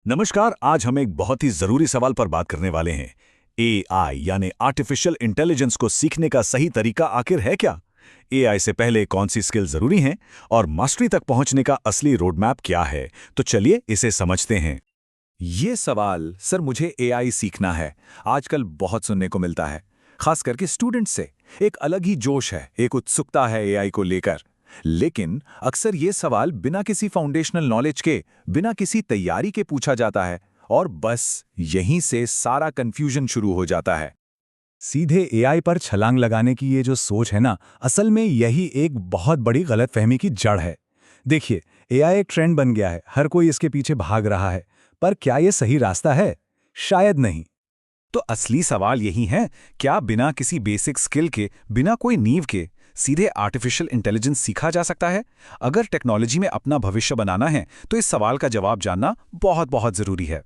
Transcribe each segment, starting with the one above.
नमस्कार। आज हम एक बहुत ही जरूरी सवाल पर बात करने वाले हैं। एआई यानी आर्टिफिशियल इंटेलिजेंस को सीखने का सही तरीका आखिर है क्या? एआई से पहले कौन सी स्किल जरूरी हैं और मास्टरी तक पहुंचने का असली रोडमैप क्या है? तो चलिए इसे समझते हैं। ये सवाल सर मुझे एआई सीखना है आजकल बहुत सुनने को मिलता है, खास करके स्टूडेंट्स से। एक अलग ही जोश है, एक उत्सुकता है एआई को लेकर। लेकिन अक्सर ये सवाल बिना किसी फाउंडेशनल नॉलेज के, बिना किसी तैयारी के पूछा जाता है और बस यहीं से सारा कंफ्यूजन शुरू हो जाता है। सीधे एआई पर छलांग लगाने की ये जो सोच है ना, असल में यही एक बहुत बड़ी गलतफहमी की जड़ है। देखिए, एआई एक ट्रेंड बन गया है, हर कोई इसके पीछे भाग रहा है, पर क्या ये सही रास्ता है? शायद नहीं। तो असली सवाल यही है, क्या बिना किसी बेसिक स्किल के, बिना कोई नींव के सीधे आर्टिफिशियल इंटेलिजेंस सीखा जा सकता है? अगर टेक्नोलॉजी में अपना भविष्य बनाना है तो इस सवाल का जवाब जानना बहुत बहुत जरूरी है।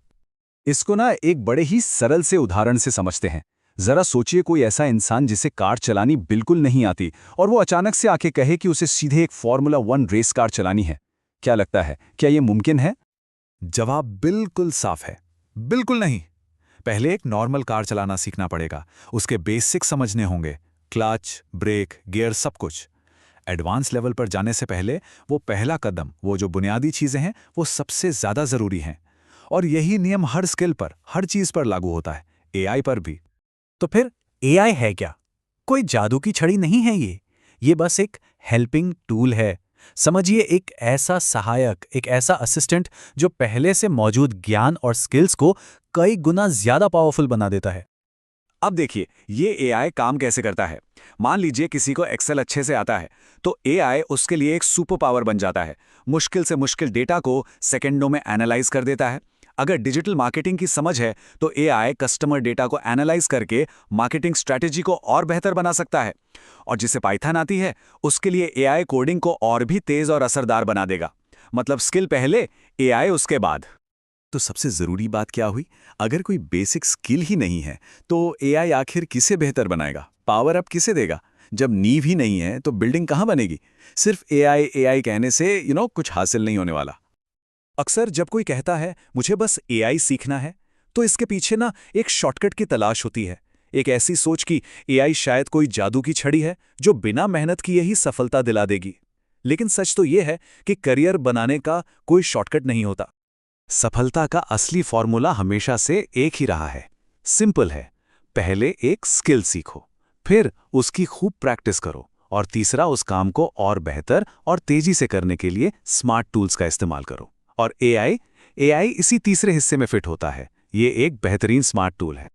इसको ना एक बड़े ही सरल से उदाहरण से समझते हैं। जरा सोचिए, कोई ऐसा इंसान जिसे कार चलानी बिल्कुल नहीं आती और वो अचानक से आके कहे कि उसे सीधे एक फॉर्मूला 1 रेस कार चलानी है। क्या लगता है, क्या ये मुमकिन है? जवाब बिल्कुल साफ है, बिल्कुल नहीं। पहले एक नॉर्मल कार चलाना सीखना पड़ेगा, उसके बेसिक समझने होंगे, क्लच, ब्रेक, गियर, सब कुछ। एडवांस लेवल पर जाने से पहले वो पहला कदम, वो जो बुनियादी चीजें हैं, वो सबसे ज्यादा जरूरी हैं। और यही नियम हर स्किल पर, हर चीज पर लागू होता है, एआई पर भी। तो फिर एआई है क्या? कोई जादू की छड़ी नहीं है ये बस एक हेल्पिंग टूल है। समझिए, एक ऐसा सहायक, एक ऐसा असिस्टेंट जो पहले से मौजूद ज्ञान और स्किल्स को कई गुना ज्यादा पावरफुल बना देता है। अब देखिए, ये एआई काम कैसे करता है। मान लीजिए किसी को एक्सेल अच्छे से आता है, तो एआई उसके लिए एक सुपर पावर बन जाता है। मुश्किल से मुश्किल डेटा को सेकंडों में एनालाइज कर देता है। अगर डिजिटल मार्केटिंग की समझ है, तो एआई कस्टमर डेटा को एनालाइज करके मार्केटिंग स्ट्रैटेजी को और बेहतर बना सकता है। और जिसे पाइथन आती है, उसके लिए एआई कोडिंग को और भी तेज और असरदार बना देगा। मतलब स्किल पहले, एआई उसके बाद। तो सबसे जरूरी बात क्या हुई? अगर कोई बेसिक स्किल ही नहीं है, तो एआई आखिर किसे बेहतर बनाएगा? पावर अप किसे देगा? जब नींव ही नहीं है, तो बिल्डिंग कहां बनेगी? सिर्फ एआई एआई कहने से कुछ हासिल नहीं होने वाला। अक्सर जब कोई कहता है मुझे बस एआई सीखना है, तो इसके पीछे ना एक शॉर्टकट की तलाश होती है। एक ऐसी सोच कि एआई शायद कोई जादू की छड़ी है जो बिना मेहनत किए ही सफलता दिला देगी। लेकिन सच तो यह है कि करियर बनाने का कोई शॉर्टकट नहीं होता। सफलता का असली फॉर्मूला हमेशा से एक ही रहा है, सिंपल है। पहले एक स्किल सीखो, फिर उसकी खूब प्रैक्टिस करो, और तीसरा उस काम को और बेहतर और तेजी से करने के लिए स्मार्ट टूल्स का इस्तेमाल करो। और एआई इसी तीसरे हिस्से में फिट होता है। ये एक बेहतरीन स्मार्ट टूल है।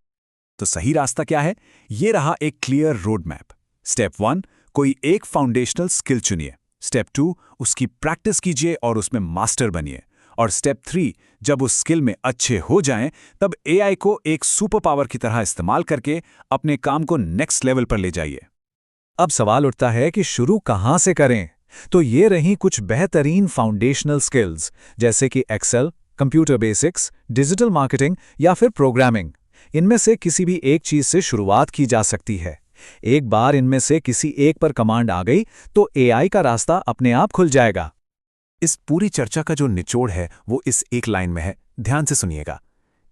तो सही रास्ता क्या है? ये रहा एक क्लियर रोड मैप। स्टेप 1, कोई एक फाउंडेशनल स्किल चुनिए। स्टेप 2, उसकी प्रैक्टिस कीजिए और उसमें मास्टर बनिए। और स्टेप 3, जब उस स्किल में अच्छे हो जाएं, तब एआई को एक सुपर पावर की तरह इस्तेमाल करके अपने काम को नेक्स्ट लेवल पर ले जाइए। अब सवाल उठता है कि शुरू कहां से करें? तो ये रही कुछ बेहतरीन फाउंडेशनल स्किल्स, जैसे कि excel, computer basics, digital marketing या फिर प्रोग्रामिंग। इनमें से किसी भी एक चीज से शुरुआत की जा सकती है। एक बार इनमें से किसी एक पर कमांड आ गई, तो एआई का रास्ता अपने आप खुल जाएगा। इस पूरी चर्चा का जो निचोड़ है, वो इस एक लाइन में है। ध्यान से सुनिएगा।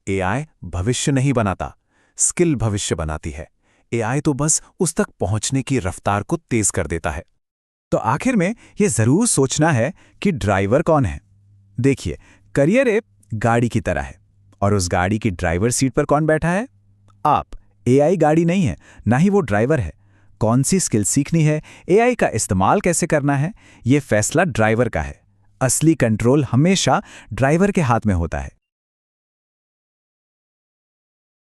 एआई भविष्य नहीं बनाता, स्किल भविष्य बनाती है। एआई तो बस उस तक पहुंचने की रफ्तार को तेज कर देता है। तो आखिर में ये जरूर सोचना है कि ड्राइवर कौन है। देखिए, करियर एक गाड़ी की तरह है, और उस गाड़ी की ड्राइवर सीट पर कौन बैठा है? आप। एआई गाड़ी नहीं है, ना ही वो ड्राइवर है। कौन सी स्किल सीखनी है, एआई का इस्तेमाल कैसे करना है, ये फैसला ड्राइवर का है। असली कंट्रोल हमेशा ड्राइवर के हाथ में होता है।